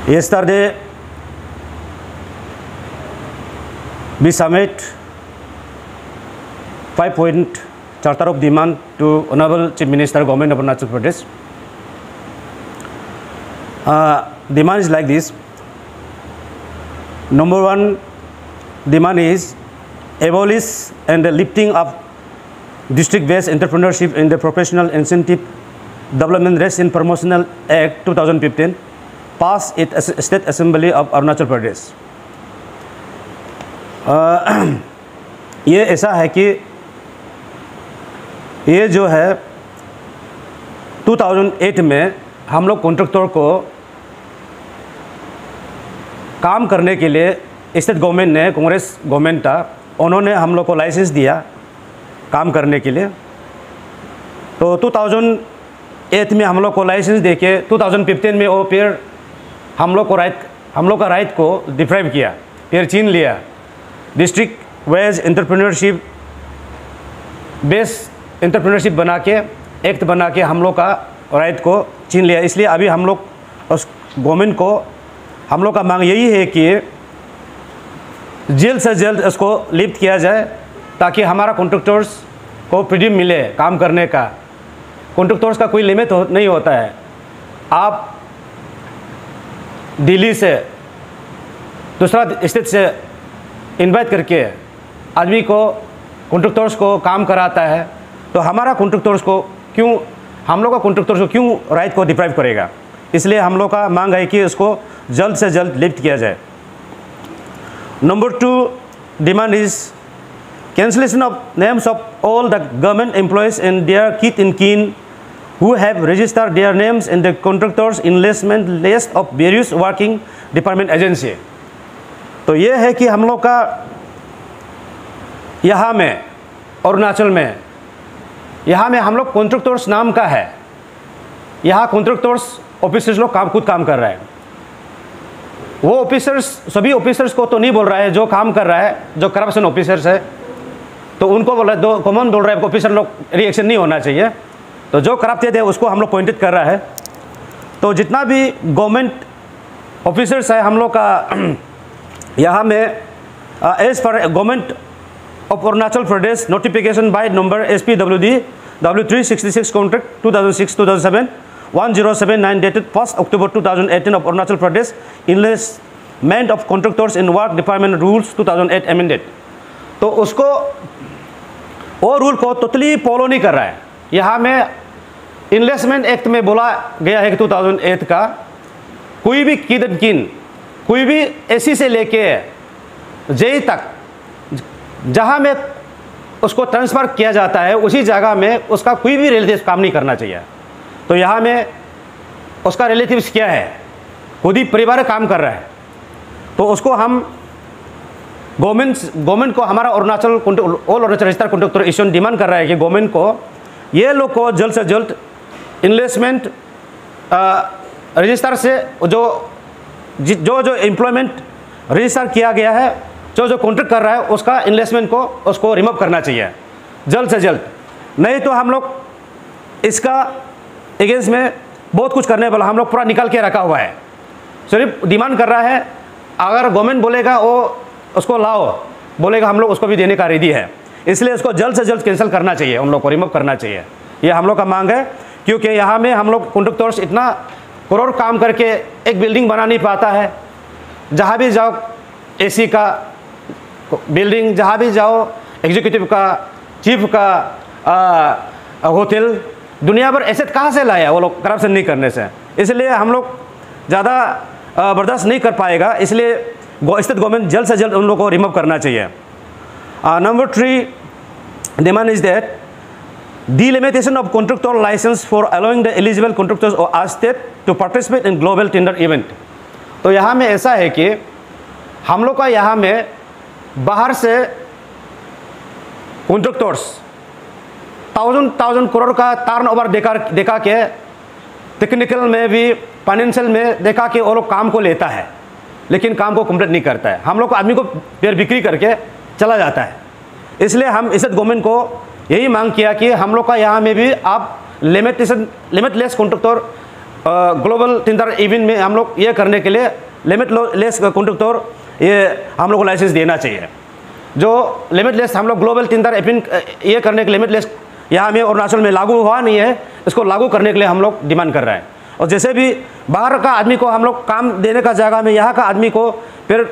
Yesterday, we submit 5-point charter of demand to Honorable Chief Minister, Government of Arunachal Pradesh. Demand is like this. Number one demand is abolish and the lifting of district-based entrepreneurship in the Professional Incentive Development Race in Promotional Act 2015, passed at State Assembly of Arunachal Pradesh. ये ऐसा है कि ये जो है 2008 में हम लोग कॉन्ट्रैक्टर को काम करने के लिए स्टेट गवर्नमेंट ने, कांग्रेस गवर्नमेंट था, उन्होंने हम लोग को लाइसेंस दिया काम करने के लिए। तो 2008 में हम लोग को लाइसेंस देके 2015 में वो फिर हम लोग का राइट को डिप्राइव किया, फिर छीन लिया। District wise entrepreneurship based entrepreneurship बना के, एक्ट बना के हम लोग का राइट को छीन लिया। इसलिए अभी हम लोग उस गवर्नमेंट को, हम लोग का मांग यही है कि जल्द से जल्द इसको लिफ्ट किया जाए ताकि हमारा कॉन्ट्रैक्टर्स को फ्रीडम मिले काम करने का। कॉन्ट्रैक्टर्स का कोई लिमिट नहीं होता है। आप दिल्ली से, दूसरा स्टेट से इनवाइट करके आदमी को, कॉन्ट्रैक्टर्स को काम कराता है, तो हमारा कॉन्ट्रैक्टर्स को क्यों, हम लोग का कॉन्ट्रैक्टर्स को क्यों राइट को डिप्राइव करेगा। इसलिए हम लोग का मांग है कि इसको जल्द से जल्द लिफ्ट किया जाए। Number 2 demand is cancellation of names of all the government employees and their kith and kin who have registered their names in the contractors enlistment list of various working department agency। तो ये है कि हम लोग का यहाँ में अरुणाचल में, यहाँ में हम लोग कॉन्ट्रैक्टर्स नाम का है। यहाँ कॉन्ट्रैक्टर्स ऑफिसर्स लोग खुद काम कर रहे हैं। वो ऑफिसर्स, सभी ऑफिसर्स को तो नहीं बोल रहा है, जो काम कर रहा है, जो करप्शन ऑफिसर्स है, तो उनको बोल रहा है, दो कॉमन बोल रहा है, ऑफिसर लोग रिएक्शन नहीं होना चाहिए। तो जो करप्टेड है उसको हम लोग पॉइंटेड कर रहा है। तो जितना भी गवर्नमेंट ऑफिसर्स है हम लोग का यहाँ में एज पर government of Arunachal Pradesh notification by number SPWD W366 contract 2006-2007 1079 dated 1st October 2018 of Arunachal Pradesh enlistment of contractors in work department rules 2008 amended। तो उसको, वो रूल को टोटली फॉलो नहीं कर रहा है। यहाँ में इन्वेस्टमेंट एक्ट में बोला गया है कि 2008 का कोई भी किन, कोई भी एसी से लेके जेई तक जहाँ में उसको ट्रांसफ़र किया जाता है उसी जगह में उसका कोई भी रिलेटिव काम नहीं करना चाहिए। तो यहाँ में उसका रिलेटिव्स क्या है, खुद ही परिवार काम कर रहा है। तो उसको हम गवर्नमेंट को, हमारा Arunachal all Arunachal register contractor association demand कर रहा है कि गवर्नमेंट को ये लोग को जल्द से जल्द इन्वेस्टमेंट रजिस्टर से जो एम्प्लॉयमेंट रजिस्टर किया गया है, जो कॉन्ट्रैक्ट कर रहा है उसका इन्वेस्टमेंट को उसको रिमूव करना चाहिए जल्द से जल्द। नहीं तो हम लोग इसका अगेंस्ट में बहुत कुछ करने वाला, हम लोग पूरा निकाल के रखा हुआ है। सिर्फ डिमांड कर रहा है, अगर गवर्नमेंट बोलेगा वो उसको लाओ, बोलेगा हम लोग उसको भी देने का रेडी है। इसलिए इसको जल्द से जल्द कैंसिल करना चाहिए, उन लोग को रिमूव करना चाहिए। ये हम लोग का मांग है, क्योंकि यहाँ में हम लोग कॉन्ट्रैक्टर्स इतना करोड़ काम करके एक बिल्डिंग बना नहीं पाता है। जहाँ भी जाओ एसी का बिल्डिंग, जहाँ भी जाओ एग्जीक्यूटिव का, चीफ का होटल, दुनिया भर एसेट कहाँ से लाया वो लोग करप्शन नहीं करने से। इसलिए हम लोग ज़्यादा बर्दाश्त नहीं कर पाएगा। इसलिए स्टेट गवर्नमेंट जल्द से जल्द उन लोगों को रिमूव करना चाहिए। Number 3 demand is that delimitation of contractor license for allowing the eligible contractors of our state to participate in global tender event। तो यहाँ में ऐसा है कि हम लोग का यहाँ में बाहर से कॉन्ट्रैक्टर्स 1000 करोड़ का टर्नओवर देखा के, टेक्निकल में भी, फाइनेंशियल में देखा कि वो लोग काम को लेता है, लेकिन काम को कंप्लीट नहीं करता है। हम लोग को आदमी को फिर बिक्री करके चला जाता है। इसलिए हम स्टेट गवर्नमेंट को यही मांग किया कि हम लोग का यहाँ में भी आप limitless contractor global tender event में हम लोग ये करने के लिए लिमिटलेस कॉन्ट्रैक्टर ये हम लोग को लाइसेंस देना चाहिए। जो लिमिटलेस हम लोग ग्लोबल टेंडर इवेंट ये करने के लिमिटलेस यहाँ में अरुणाचल में लागू हुआ नहीं है, इसको लागू करने के लिए हम लोग डिमांड कर रहे हैं। और जैसे भी बाहर का आदमी को हम लोग काम देने का जगह में यहाँ का आदमी को फिर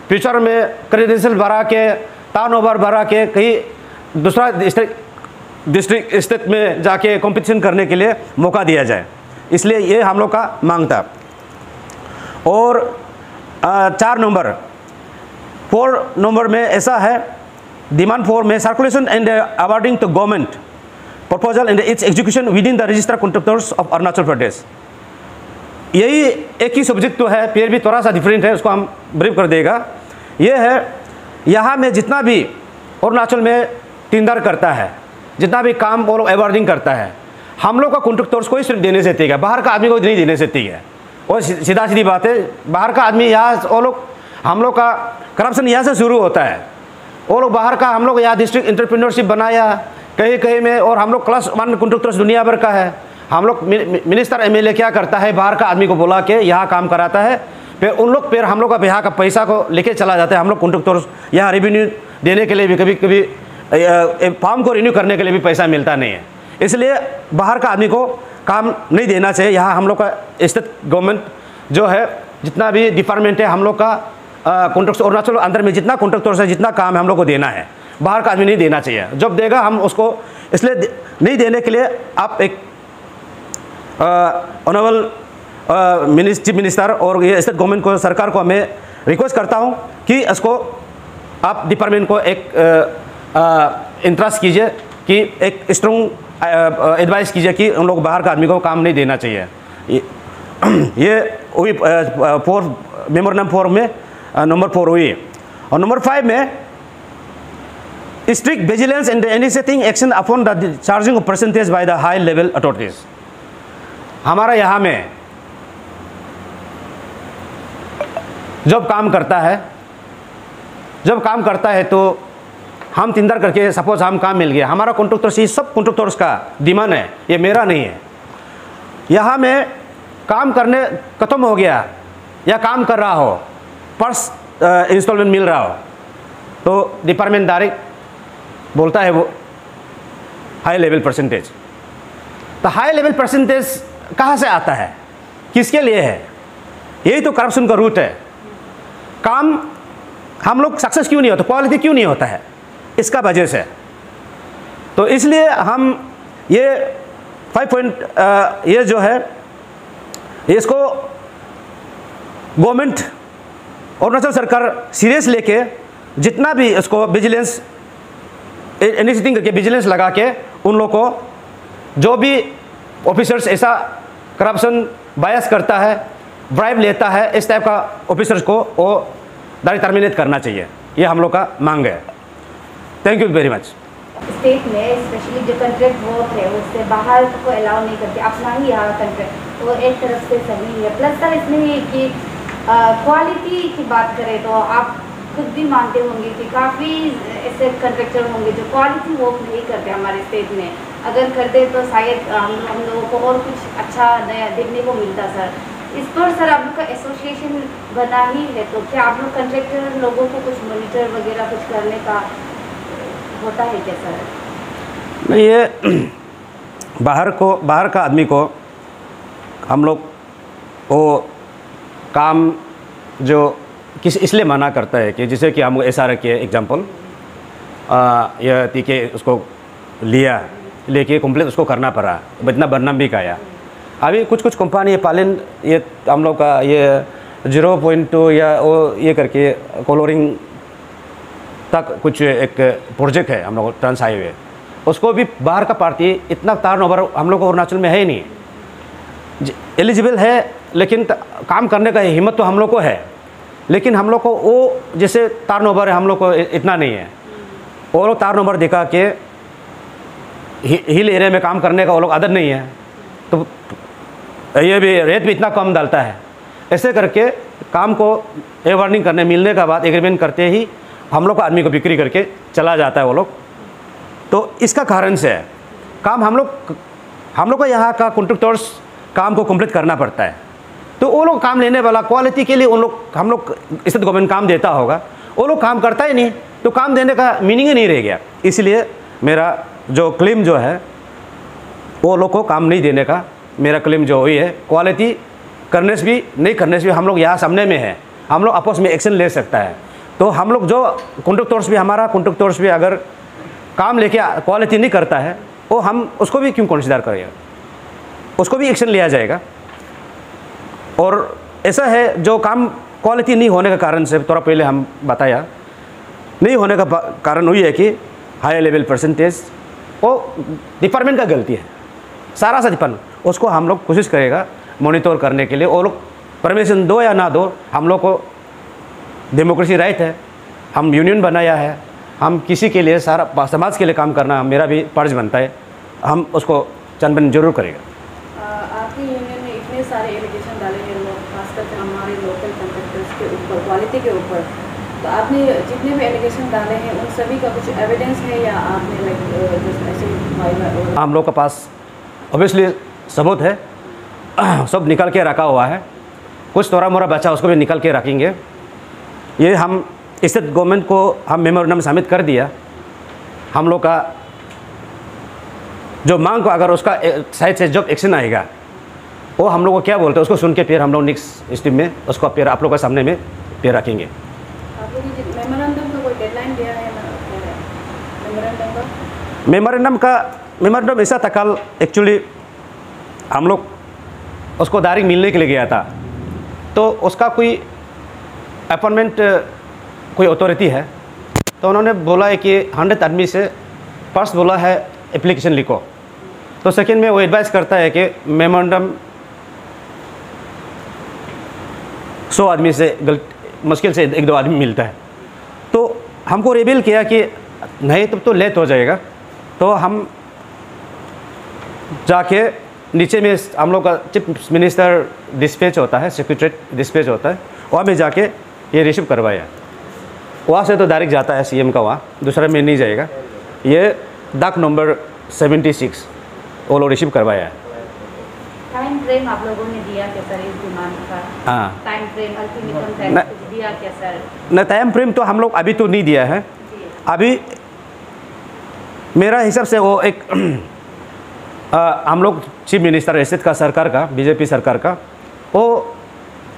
फ्यूचर में क्रेडेंशियल बढ़ा के, टर्नओवर बढ़ा के कहीं दूसरा डिस्ट्रिक्ट स्टेट में जाके कंपटीशन करने के लिए मौका दिया जाए, इसलिए ये हम लोग का मांग था। और 4 नंबर में ऐसा है, डिमांड 4 में circulation and awarding to government proposal and its execution within the register contractors of Arunachal Pradesh. यही एक ही सब्जेक्ट तो है, फिर भी थोड़ा सा डिफरेंट है, उसको हम ब्रीफ कर देगा। ये है यहाँ में जितना भी अरुणाचल में टेंडर करता है, जितना भी काम वो लोग अवार्डिंग करता है, हम लोग का कॉन्ट्रैक्टर्स को ही सिर्फ देने से ठीक है, बाहर का आदमी को नहीं देने से ठीक है। और सीधा सीधी बात है, बाहर का आदमी यहाँ वो लोग, हम लोग का करप्शन यहाँ से शुरू होता है। वो लोग बाहर का, हम लोग यहाँ डिस्ट्रिक्ट एंटरप्रेन्योरशिप बनाया कहीं कहीं में, और हम लोग क्लास 1 कॉन्ट्रैक्टर्स दुनिया भर का है। हम लोग मिनिस्टर एमएलए क्या करता है, बाहर का आदमी को बुला के यहाँ काम कराता है, फिर उन लोग फिर हम लोग का यहाँ का पैसा को लेके चला जाता है। हम लोग कॉन्ट्रैक्टर्स यहाँ रेवेन्यू देने के लिए भी कभी कभी फॉर्म को रिन्यू करने के लिए भी पैसा मिलता नहीं है, इसलिए बाहर का आदमी को काम नहीं देना चाहिए। यहाँ हम लोग का स्टेट गवर्नमेंट जो है, जितना भी डिपार्टमेंट है हम लोग का कॉन्ट्रैक्ट अरुणाचल अंदर में जितना कॉन्ट्रैक्टर्स है, जितना काम है हम लोग को देना है, बाहर का आदमी नहीं देना चाहिए। जब देगा हम उसको, इसलिए नहीं देने के लिए आप एक ऑनरेबल चीफ मिनिस्टर और ये स्टेट गवर्नमेंट को, सरकार को मैं रिक्वेस्ट करता हूँ कि इसको आप डिपार्टमेंट को एक इंटरेस्ट कीजिए, कि एक स्ट्रॉन्ग एडवाइस कीजिए कि उन लोग बाहर का आदमी को काम नहीं देना चाहिए। ये वही मेमोरेंडम 4 में नंबर 4 हुई। और नंबर 5 में strict vigilance and initiating action upon the charging of percentage by the high level authorities. हमारा यहाँ में जब काम करता है तो हम टेंडर करके, सपोज हम काम मिल गया, हमारा कॉन्ट्रैक्टर से सब कॉन्ट्रैक्टर्स का डिमांड है, ये मेरा नहीं है। यहाँ में काम करने खत्म हो गया या काम कर रहा हो, पर्स इंस्टॉलमेंट मिल रहा हो, तो डिपार्टमेंट डायरेक्ट बोलता है वो हाई लेवल परसेंटेज। तो हाई लेवल परसेंटेज कहाँ से आता है, किसके लिए है? यही तो करप्शन का रूट है। काम हम लोग सक्सेस क्यों नहीं होता, क्वालिटी क्यों नहीं होता है, इसका वजह से। तो इसलिए हम ये 5 पॉइंट ये जो है, इसको गवर्नमेंट अरुणाचल सरकार सीरियस लेके, जितना भी इसको विजिलेंस इनिशिएटिव करके विजिलेंस लगा के, उन लोग को जो भी ऑफिसर्स ऐसा करप्शन बायस करता है, ब्राइब लेता है, इस टाइप का ऑफिसर्स को वो डायरेक्ट टर्मिनेट करना चाहिए। ये हम लोग का मांग है। Thank you very much. State में स्पेशली जो कंट्रैक्ट वर्क है उससे बाहर को अलाउ नहीं करते, अपना ही यहाँ कंट्रैक्ट, वो एक तरफ से सही है। प्लस सर इसमें ये कि क्वालिटी की बात करें तो आप खुद भी मानते होंगे कि काफ़ी ऐसे कंट्रैक्टर होंगे जो क्वालिटी वर्क नहीं करते हमारे स्टेट में। अगर करते तो शायद हम लोगों को और कुछ अच्छा नया देखने को मिलता। सर इस पर सर आप लोग का एसोसिएशन बना ही है, तो क्या आप लोग कंट्रैक्टर लोगों को कुछ मॉनिटर वगैरह कुछ करने का होता है क्या सर? ये बाहर का आदमी को हम लोग वो काम जो किस इसलिए मना करता है कि जैसे कि हम ऐसा रखिए एग्जांपल, यह थी कि उसको लेके कंप्लेंट उसको करना पड़ा, इतना बदनाम भी खाया। अभी कुछ कंपनी पालन, ये हम लोग का ये 0.2 या वो ये करके कॉलोरिंग तक कुछ एक प्रोजेक्ट है हम लोग ट्रांस हाईवे, उसको भी बाहर का पार्टी इतना टर्नओवर हम लोग को अरुणाचल में है ही नहीं, एलिजिबल है, लेकिन काम करने का हिम्मत तो हम लोग को है, लेकिन हम लोग को वो जैसे टर्नओवर है हम लोग को इतना नहीं है। वो लोग टर्नओवर दिखा के हिल एरिया में काम करने का वो लोग आदत नहीं है, तो ये भी रेट भी इतना कम डालता है। ऐसे करके काम को वार्निंग करने मिलने के बाद एग्रीमेंट करते ही हम लोग को आदमी को बिक्री करके चला जाता है वो लोग। तो इसका कारण से काम हम लोग को यहाँ का कॉन्ट्रैक्टर्स काम को कंप्लीट करना पड़ता है। तो वो लोग काम लेने वाला क्वालिटी के लिए हम लोग स्टेट गवर्नमेंट काम देता होगा, वो लोग काम करता ही नहीं, तो काम देने का मीनिंग ही नहीं रह गया। इसलिए मेरा जो क्लेम जो है वो लोग को काम नहीं देने का मेरा क्लेम जो हुई है, क्वालिटी करने से भी नहीं करने से भी हम लोग यहाँ सामने में है, हम लोग आपस में एक्शन ले सकता है। तो हम लोग जो कॉन्ट्रैक्टर्स भी हमारा कॉन्ट्रैक्टर्स भी अगर काम लेके क्वालिटी नहीं करता है वो हम उसको भी क्यों कंसीडर करेगा, उसको भी एक्शन लिया जाएगा। और ऐसा है जो काम क्वालिटी नहीं होने के कारण से थोड़ा पहले हम बताया, नहीं होने का कारण वही है कि हाई लेवल परसेंटेज वो डिपार्टमेंट का गलती है, सारा सा डिपार्टमेंट, उसको हम लोग कोशिश करेगा मॉनिटर करने के लिए। वो लोग परमिशन दो या ना दो, हम लोग को डेमोक्रेसी राइट है, हम यूनियन बनाया है, हम किसी के लिए सारा समाज के लिए काम करना मेरा भी फर्ज बनता है, हम उसको चंबन जरूर करेगा। आपकी यूनियन ने इतने सारे एलिगेशन डाले हैं लोग, खासकर हमारे लोकल कॉन्ट्रैक्टर्स के ऊपर, क्वालिटी के ऊपर, तो आपने जितने भी एलिगेशन डाले हैं उन सभी का कुछ एविडेंस है या आपने ऐसे हम लोग के पास ऑब्वियसली सबूत है, सब निकल के रखा हुआ है, कुछ थोड़ा मोड़ा बचा उसको भी निकल के रखेंगे। ये हम स्टेट गवर्नमेंट को हम मेमोरेंडम सबमिट कर दिया, हम लोग का जो मांग को अगर उसका साइड से जब एक्शन आएगा वो हम लोग को क्या बोलते हैं उसको सुन के फिर हम लोग नेक्स्ट स्टेप में उसको फिर आप लोग के सामने में फिर रखेंगे। आप लोग मेमोरेंडम का कोई डेडलाइन दिया है मेमोरेंडम ऐसा था, कल एक्चुअली हम लोग उसको तारीख मिलने के लिए गया था, तो उसका कोई अपॉइंटमेंट कोई अथॉरिटी है, तो उन्होंने बोला है कि 100 आदमी से फर्स्ट बोला है एप्लीकेशन लिखो, तो सेकंड में वो एडवाइस करता है कि मेमोरेंडम 100 आदमी से मुश्किल से 1-2 आदमी मिलता है। तो हमको रिवील किया कि नहीं तब तो लेट हो जाएगा, तो हम जाके नीचे में हम लोग का चीफ मिनिस्टर डिस्पैच होता है, सेक्रेटरीट डिस्पैच होता है, वहाँ में जाके ये रिसीव करवाया। वहाँ से तो डायरेक्ट जाता है सीएम का, वहाँ दूसरा में नहीं जाएगा। ये डाक नंबर 76 वो लोग रिसीव करवाया है। टाइम फ्रेम आप लोगों ने दिया क्या सर इस डिमांड का? हाँ, टाइम फ्रेम अल्टीमेटम दिया क्या सर? न टाइम फ्रेम तो हम लोग अभी तो नहीं दिया है, अभी मेरा हिसाब से वो एक हम लोग चीफ मिनिस्टर स्टेट का सरकार का, बीजेपी सरकार का, वो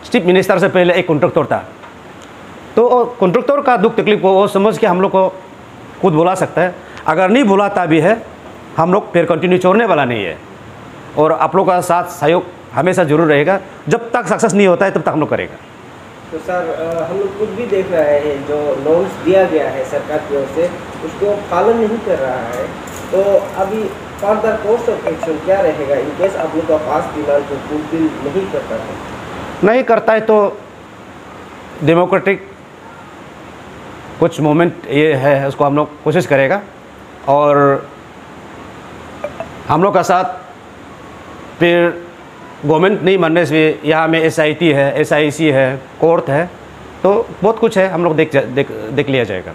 चीफ मिनिस्टर से पहले एक कॉन्ट्रैक्टर था, तो कॉन्ट्रैक्टर का दुख तकलीफ को वो समझ के हम लोग को खुद बुला सकता है। अगर नहीं बुलाता भी है हम लोग फिर कंटिन्यू छोड़ने वाला नहीं है, और आप लोग का साथ सहयोग हमेशा जरूर रहेगा, जब तक सक्सेस नहीं होता है तब तक हम लोग करेगा। तो सर हम लोग कुछ भी देख रहे हैं, जो नोट्स दिया गया है सरकार की ओर से उसको पालन नहीं कर रहा है, तो अभी फर्दर कोर्स ऑफ एक्शन क्या रहेगा इन केस आप लोग का पास डिमांड को फुलफिल नहीं करता है? तो डेमोक्रेटिक कुछ मोमेंट ये है, उसको हम लोग कोशिश करेगा, और हम लोग का साथ फिर गवर्नमेंट नहीं मानने से भी यहाँ में SIT है, SIC है, कोर्ट है, तो बहुत कुछ है, हम लोग देख लिया जाएगा।